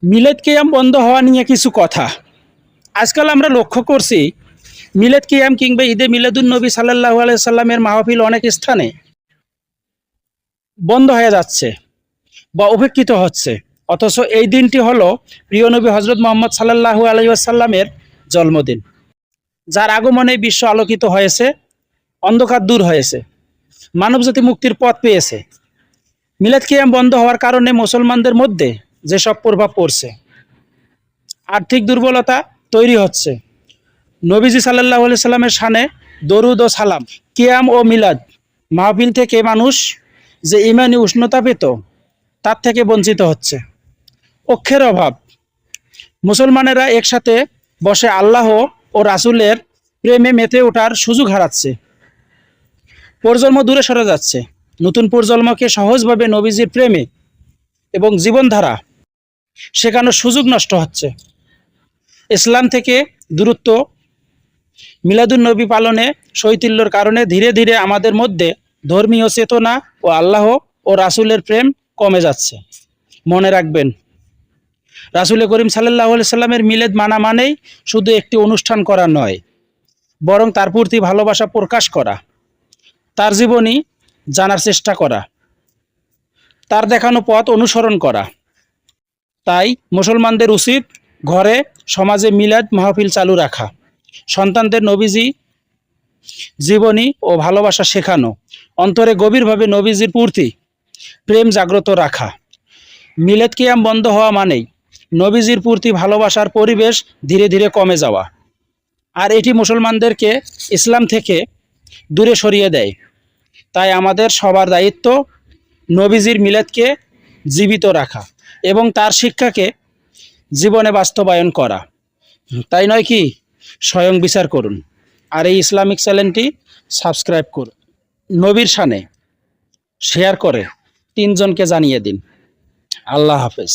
মিলাদ কিয়াম বন্ধ হওয়া নিয়ে কিছু কথা। আজকাল আমরা লক্ষ্য করছি মিলাদ কিয়াম কিংবা ঈদে মিলাদুন্নবী সাল্লাল্লাহু আলাইহি সাল্লামের মাহফিল অনেক স্থানে বন্ধ হয়ে যাচ্ছে বা উপেক্ষিত হচ্ছে। অথচ এই দিনটি হলো প্রিয় নবী হজরত মোহাম্মদ সাল্লাল্লাহু আলাইহি ওয়াসাল্লামের জন্মদিন, যার আগমনে বিশ্ব আলোকিত হয়েছে, অন্ধকার দূর হয়েছে, মানবজাতি মুক্তির পথ পেয়েছে। মিলাদ কিয়াম বন্ধ হওয়ার কারণে মুসলমানদের মধ্যে যেসব প্রভাব পড়ছে, আর্থিক দুর্বলতা তৈরি হচ্ছে, নবীজি সাল্লাল্লাহু আলাইহি সাল্লামের শানে দরুদ ও সালাম, কিয়াম ও মিলাদ মাহফিল থেকে মানুষ যে ইমানি উষ্ণতা পেত তার থেকে বঞ্চিত হচ্ছে। অক্ষের অভাব, মুসলমানেরা একসাথে বসে আল্লাহ ও রাসূলের প্রেমে মেতে ওঠার সুযোগ হারাচ্ছে। প্রজন্ম দূরে সরে যাচ্ছে। নতুন প্রজন্মকে সহজভাবে নবীজির প্রেমে এবং জীবনধারা শেখানোর সুযোগ নষ্ট হচ্ছে। ইসলাম থেকে দূরত্ব, মিলাদুন্নবী পালনে শৈথিল্যর কারণে ধীরে ধীরে আমাদের মধ্যে ধর্মীয় চেতনা ও আল্লাহ ও রাসূলের প্রেম কমে যাচ্ছে। মনে রাখবেন, রাসূল করিম সাল্লাল্লাহু আলাইহি সাল্লামের মিলাদ মানা মানেই শুধু একটি অনুষ্ঠান করা নয়, বরং তার প্রতি ভালোবাসা প্রকাশ করা, তার জীবনী জানার চেষ্টা করা, তার দেখানো পথ অনুসরণ করা। তাই মুসলমানদের উচিত ঘরে সমাজে মিলাদ মাহফিল চালু রাখা, সন্তানদের নবীজি জীবনী ও ভালোবাসা শেখানো, অন্তরে গভীরভাবে নবীজির প্রতি প্রেম জাগ্রত রাখা। মিলাদ কিয়াম বন্ধ হওয়া মানেই নবীজির প্রতি ভালোবাসার পরিবেশ ধীরে ধীরে কমে যাওয়া, আর এটি মুসলমানদেরকে ইসলাম থেকে দূরে সরিয়ে দেয়। তাই আমাদের সবার দায়িত্ব নবীজির মিলাদকে জীবিত রাখা এবং তার শিক্ষাকে জীবনে বাস্তবায়ন করা। তাই নয় কি? স্বয়ং বিচার করুন। আর এই ইসলামিক চ্যানেলটি সাবস্ক্রাইব করুন। নবীর শানে শেয়ার করে 3 জনকে জানিয়ে দিন। আল্লাহ হাফেজ।